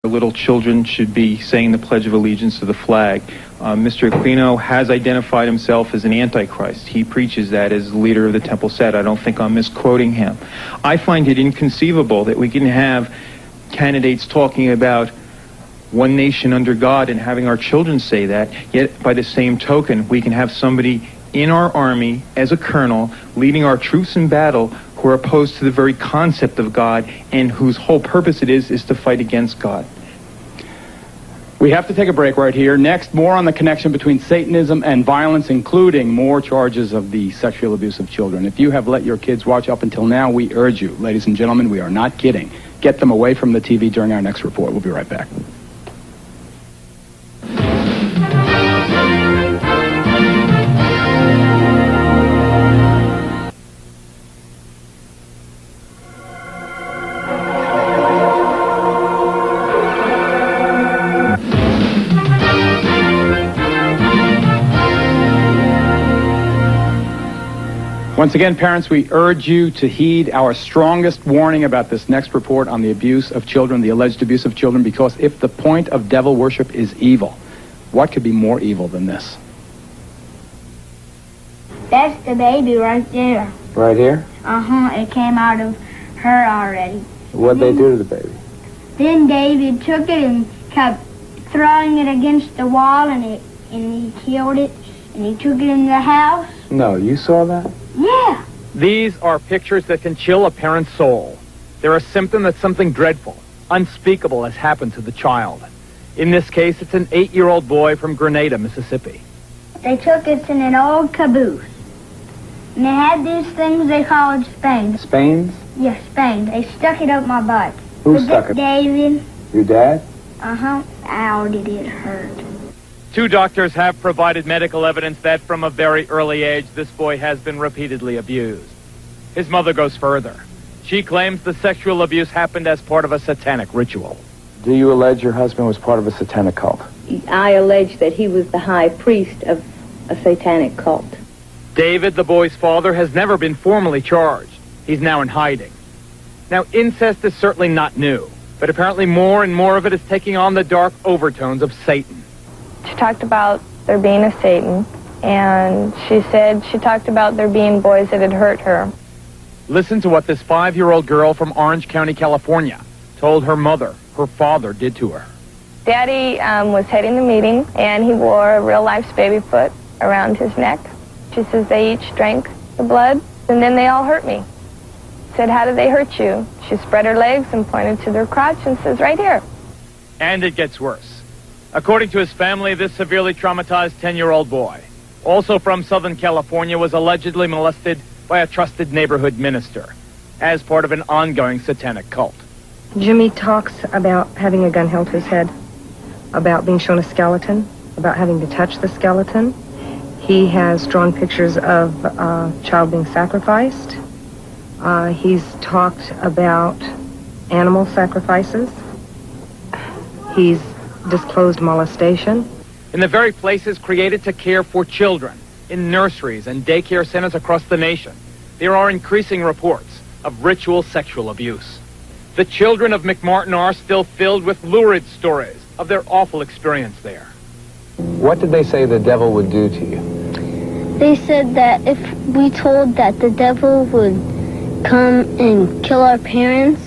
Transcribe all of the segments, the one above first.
Little children should be saying the Pledge of Allegiance to the flag. Mr. Aquino has identified himself as an antichrist. He preaches that as the leader of the Temple Set. I don't think I'm misquoting him. I find it inconceivable that we can have candidates talking about one nation under God and having our children say that, yet by the same token, we can have somebody in our army as a colonel leading our troops in battle who are opposed to the very concept of God and whose whole purpose it is to fight against God. We have to take a break right here. Next, more on the connection between Satanism and violence, including more charges of the sexual abuse of children. If you have let your kids watch up until now, we urge you, ladies and gentlemen, we are not kidding. Get them away from the TV during our next report. We'll be right back. Once again, parents, we urge you to heed our strongest warning about this next report on the abuse of children, the alleged abuse of children, because if the point of devil worship is evil, what could be more evil than this? That's the baby right there. Right here? Uh-huh, it came out of her already. What'd they do to the baby? Then David took it and kept throwing it against the wall, and he killed it, and he took it in the house. No, you saw that? Yeah. These are pictures that can chill a parent's soul. They're a symptom that something dreadful, unspeakable has happened to the child. In this case, it's an 8-year-old boy from Grenada, Mississippi. They took us in an old caboose. And they had these things they called Spains. Spains? Yes, Spains. They stuck it up my butt. Who stuck it? David. Your dad? Uh-huh. Ow, did it hurt. 2 doctors have provided medical evidence that from a very early age, this boy has been repeatedly abused. His mother goes further. She claims the sexual abuse happened as part of a satanic ritual. Do you allege your husband was part of a satanic cult? I allege that he was the high priest of a satanic cult. David, the boy's father, has never been formally charged. He's now in hiding. Now, incest is certainly not new, but apparently more and more of it is taking on the dark overtones of Satan. She talked about there being a Satan, and she talked about there being boys that had hurt her. Listen to what this 5-year-old girl from Orange County, California, told her mother her father did to her. Daddy was heading the meeting, and he wore a real-life baby foot around his neck. She says they each drank the blood, and then they all hurt me. Said, how did they hurt you? She spread her legs and pointed to their crotch and says, right here. And it gets worse. According to his family, this severely traumatized 10-year-old boy, also from Southern California, was allegedly molested by a trusted neighborhood minister as part of an ongoing satanic cult. Jimmy talks about having a gun held to his head, about being shown a skeleton, about having to touch the skeleton. He has drawn pictures of a child being sacrificed. He's talked about animal sacrifices. He's disclosed molestation. In the very places created to care for children, in nurseries and daycare centers across the nation, there are increasing reports of ritual sexual abuse. The children of McMartin are still filled with lurid stories of their awful experience there. What did they say the devil would do to you? They said that if we told that the devil would come and kill our parents,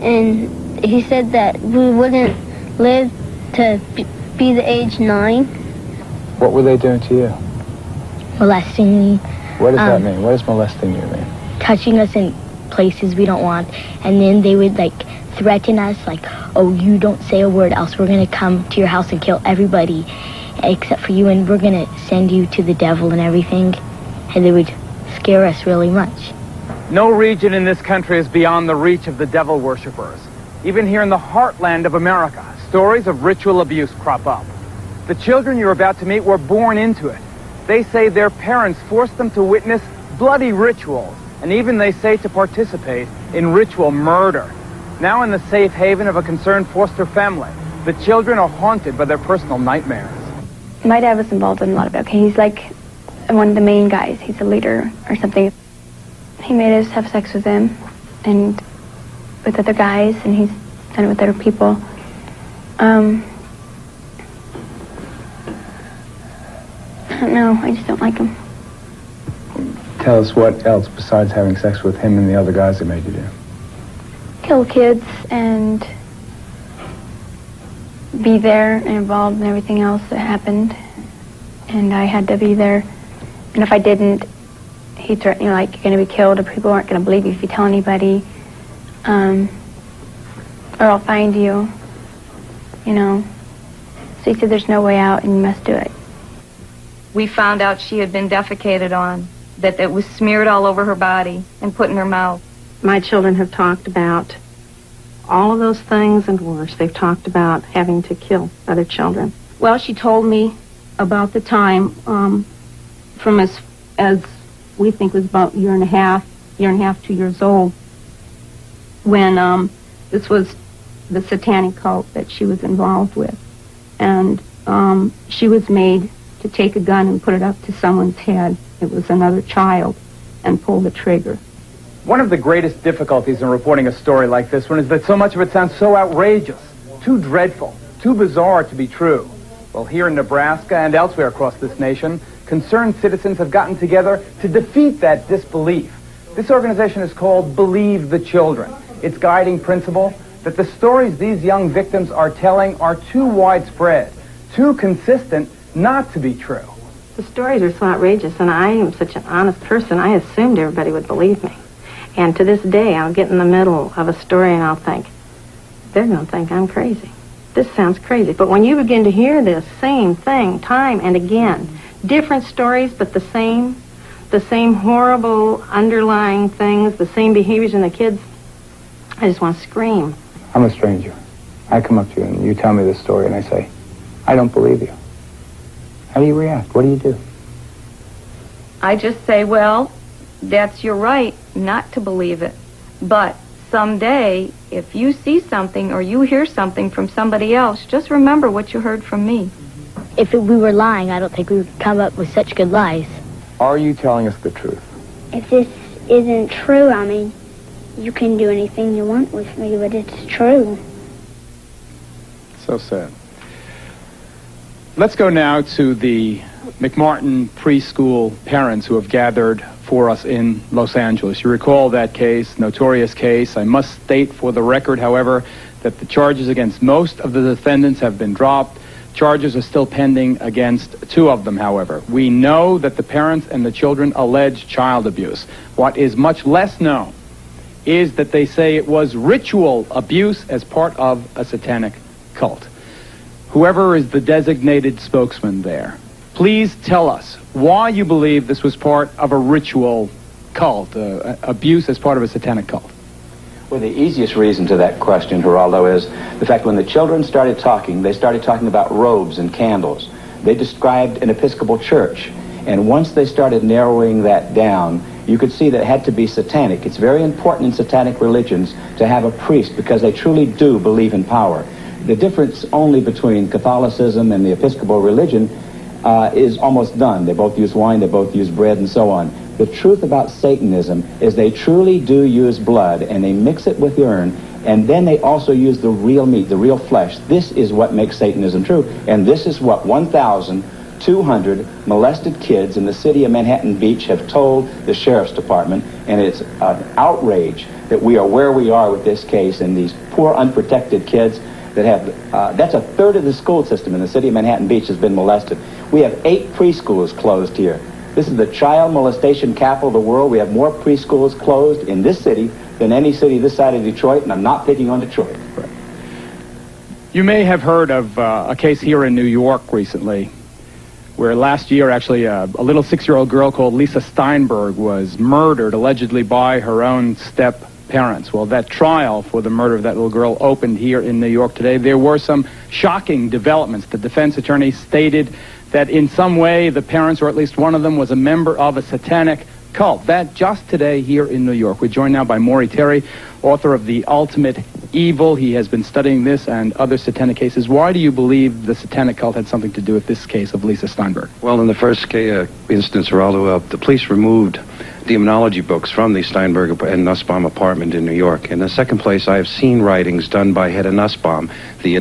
and he said that we wouldn't live to be the age 9. What were they doing to you? Molesting me. What does that mean? What does molesting you mean? Touching us in places we don't want, and then they would threaten us oh, you don't say a word else we're gonna come to your house and kill everybody except for you, and we're gonna send you to the devil and everything. And they would scare us really much. No region in this country is beyond the reach of the devil worshippers. Even here in the heartland of America, stories of ritual abuse crop up. The children you're about to meet were born into it. They say their parents forced them to witness bloody rituals, and even they say to participate in ritual murder. Now in the safe haven of a concerned foster family, the children are haunted by their personal nightmares. My dad was involved in a lot of it. Okay, he's one of the main guys. He's a leader or something. He made us have sex with him and with other guys, and he's done it with other people. I don't know. I just don't like him. Tell us what else besides having sex with him and the other guys that made you do. Kill kids and be there and involved in everything else that happened. And I had to be there. And if I didn't, he threatened me, like, you're going to be killed, or people aren't going to believe you if you tell anybody. Or I'll find you, you know. So he said there's no way out and you must do it. We found out she had been defecated on, that it was smeared all over her body and put in her mouth. My children have talked about all of those things and worse. They've talked about having to kill other children. Well, she told me about the time from as we think was about year and a half, 2 years old, when this was the satanic cult that she was involved with. And she was made to take a gun and put it up to someone's head. It was another child, and pull the trigger. One of the greatest difficulties in reporting a story like this one is that so much of it sounds so outrageous, too dreadful, too bizarre to be true. Well, here in Nebraska and elsewhere across this nation, concerned citizens have gotten together to defeat that disbelief. This organization is called Believe the Children. Its guiding principle, that the stories these young victims are telling are too widespread, too consistent not to be true. The stories are so outrageous, and I am such an honest person, I assumed everybody would believe me. And to this day, I'll get in the middle of a story and I'll think, they're going to think I'm crazy. This sounds crazy. But when you begin to hear this same thing time and again, different stories, but the same horrible underlying things, the same behaviors in the kids, I just want to scream. I'm a stranger. I come up to you and you tell me this story and I say, I don't believe you. How do you react? What do you do? I just say, well, that's your right not to believe it. But someday, if you see something or you hear something from somebody else, just remember what you heard from me. If we were lying, I don't think we would come up with such good lies. Are you telling us the truth? If this isn't true, I mean, you can do anything you want with me, but it's true. So sad. Let's go now to the McMartin preschool parents who have gathered for us in Los Angeles. You recall that case, notorious case. I must state for the record, however, that the charges against most of the defendants have been dropped. Charges are still pending against 2 of them, however. We know that the parents and the children allege child abuse. What is much less known is that they say it was ritual abuse as part of a satanic cult. Whoever is the designated spokesman there, please tell us why you believe this was part of a ritual cult, abuse as part of a satanic cult. Well, the easiest reason to that question, Geraldo, is the fact when the children started talking, they started talking about robes and candles. They described an Episcopal church. And once they started narrowing that down, you could see that it had to be satanic. It's very important in satanic religions to have a priest because they truly do believe in power. The difference only between Catholicism and the Episcopal religion is almost done. They both use wine, they both use bread, and so on. The truth about Satanism is they truly do use blood, and they mix it with urine, and then they also use the real meat, the real flesh. This is what makes Satanism true, and this is what 1,200 molested kids in the city of Manhattan Beach have told the Sheriff's Department, and it's an outrage that we are where we are with this case, and these poor unprotected kids that have, that's a third of the school system in the city of Manhattan Beach has been molested. We have 8 preschools closed here. This is the child molestation capital of the world. We have more preschools closed in this city than any city this side of Detroit, and I'm not picking on Detroit. Right. You may have heard of a case here in New York recently where last year, actually, a little 6-year-old girl called Lisa Steinberg was murdered, allegedly by her own step-parents. Well, that trial for the murder of that little girl opened here in New York today. There were some shocking developments. The defense attorney stated that in some way the parents, or at least one of them, was a member of a satanic cult. That just today here in New York. We're joined now by Maury Terry, author of The Ultimate Evil. He has been studying this and other satanic cases. Why do you believe the satanic cult had something to do with this case of Lisa Steinberg? Well, in the first instance, Geraldo, the police removed demonology books from the Steinberg and Nussbaum apartment in New York. In the second place, I have seen writings done by Hedda Nussbaum, the